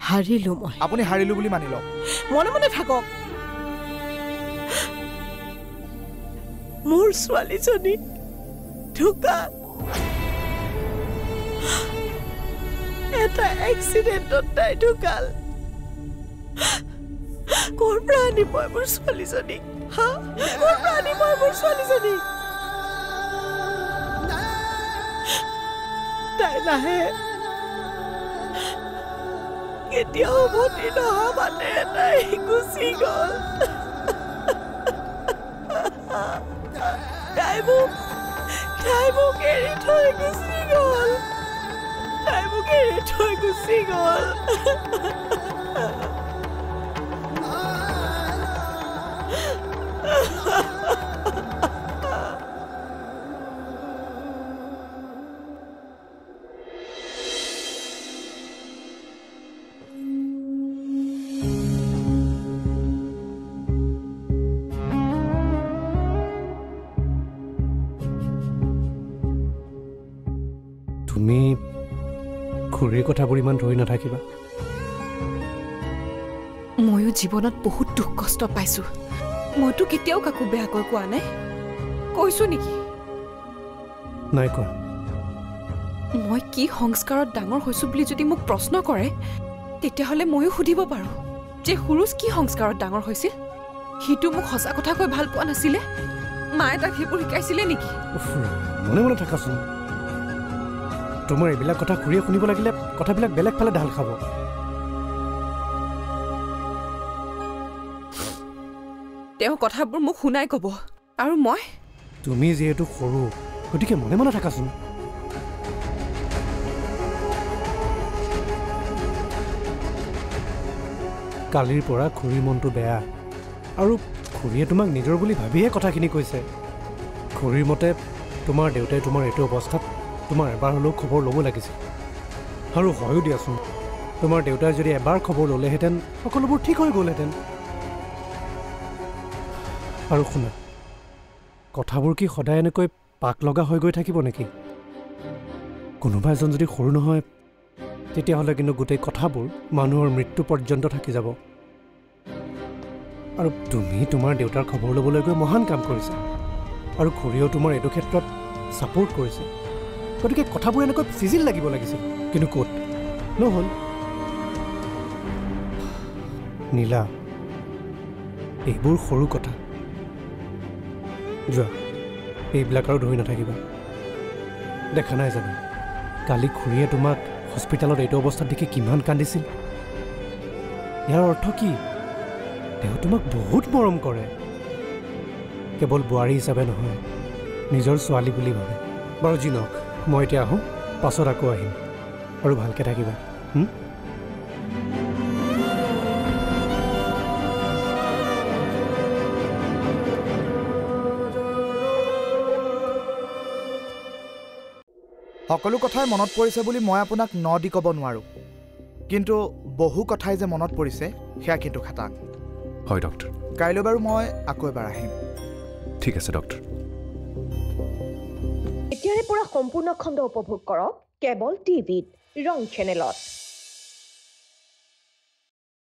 হাৰিলো মই। আপুনি হাৰিলো বুলি মানি লওক। মনে মনে থাকক। মোৰ ছোৱালীজনী ঢুকাল। এটা এক্সিডেণ্টত তাই ঢুকাল। ক'ৰ পৰা আনিব মোৰ ছোৱালীজনীক? ক'ৰ পৰা আনিব মোৰ ছোৱালীজনীক? তাই নাহে। কেতিয়াও উভতি নহা বাটেৰে তাই গুচি গ'ল। তাই মোক এৰি থৈ গুচি গ'ল। তাই মোক এৰি থৈ গুচি গ'ল। তুমি খুৰীৰ কথাবোৰ ইমান ধৰি নাথাকিবা। ময়ো জীৱনত বহুত দুখ কষ্ট পাইছোঁ। মইতো কেতিয়াও কাকো বেয়াকৈ কোৱা নাই। কৈছোঁ নেকি? নাই কোৱা। মই কি সংস্কাৰত ডাঙৰ হৈছোঁ বুলি যদি মোক প্ৰশ্ন কৰে, তেতিয়াহ'লে ময়ো সুধিব পাৰোঁ যে সুৰুজ কি সংস্কাৰত ডাঙৰ হৈছিল? সিটো মোক সঁচা কথা কৈ ভাল পোৱা নাছিলে? মায়ে তাক সেইবোৰ শিকাইছিলে নেকি? মনে মনে থাকাচোন। তোমাৰ এইবিলাক কথা খুৰীয়ে শুনিব লাগিলে কথাবিলাক বেলেগ ফালে ঢাল খাব। তেওঁ কথাবোৰ মোক শুনাই ক'ব, আৰু মই? তুমি যিহেতু সৰু, গতিকে মনে মনে থাকাচোন। কালিৰ পৰা খুৰীৰ মনটো বেয়া, আৰু খুৰীয়ে তোমাক নিজৰ বুলি ভাবিহে কথাখিনি কৈছে। খুৰীৰ মতে তোমাৰ দেউতাই তোমাৰ এইটো অৱস্থাত তোমাৰ এবাৰ হ'লেও খবৰ ল'ব লাগিছিল। আৰু হয়ো দিয়াচোন, তোমাৰ দেউতাই যদি এবাৰ খবৰ ল'লেহেঁতেন সকলোবোৰ ঠিক হৈ গ'লহেঁতেন। আৰু শুনা, কথাবোৰ কি সদায় এনেকৈ পাক লগা হৈ গৈ থাকিব নেকি? কোনোবা এজন যদি সৰু নহয়, তেতিয়াহ'লে কিন্তু গোটেই কথাবোৰ মানুহৰ মৃত্যু পৰ্যন্ত থাকি যাব। আৰু তুমি তোমাৰ দেউতাৰ খবৰ ল'বলৈ গৈ মহান কাম কৰিছা, আৰু খুৰীয়েও তোমাৰ এইটো ক্ষেত্ৰত ছাপোৰ্ট কৰিছে। গতিকে কথাবোৰ এনেকৈ চিজিল লাগিব লাগিছিল, কিন্তু ক'ত নহ'ল। নীলা, এইবোৰ সৰু কথা। যোৱা, এইবিলাক আৰু ধৰি নাথাকিবা। দেখা নাই জানো, কালি খুৰীয়ে তোমাক হস্পিটেলত এইটো অৱস্থাত দেখি কিমান কান্দিছিল। ইয়াৰ অৰ্থ কি? তেওঁ তোমাক বহুত মৰম কৰে। কেৱল বোৱাৰী হিচাপে নহয়, নিজৰ ছোৱালী বুলি ভাবে। বাৰু যি নহওক, মই এতিয়া আহোঁ, পাছত আকৌ আহিম, আৰু ভালকৈ থাকিবা। সকলো কথাই মনত পৰিছে বুলি মই আপোনাক ন দি ক'ব নোৱাৰোঁ, কিন্তু বহু কথাই যে মনত পৰিছে সেয়া কিন্তু খাটাং। হয় ডক্টৰ। কাইলৈ বাৰু মই আকৌ এবাৰ আহিম। ঠিক আছে ডক্টৰ। এতিয়াৰে পৰা সম্পূৰ্ণ খণ্ড উপভোগ কৰক কেবল টিভিত ৰং চেনেলত।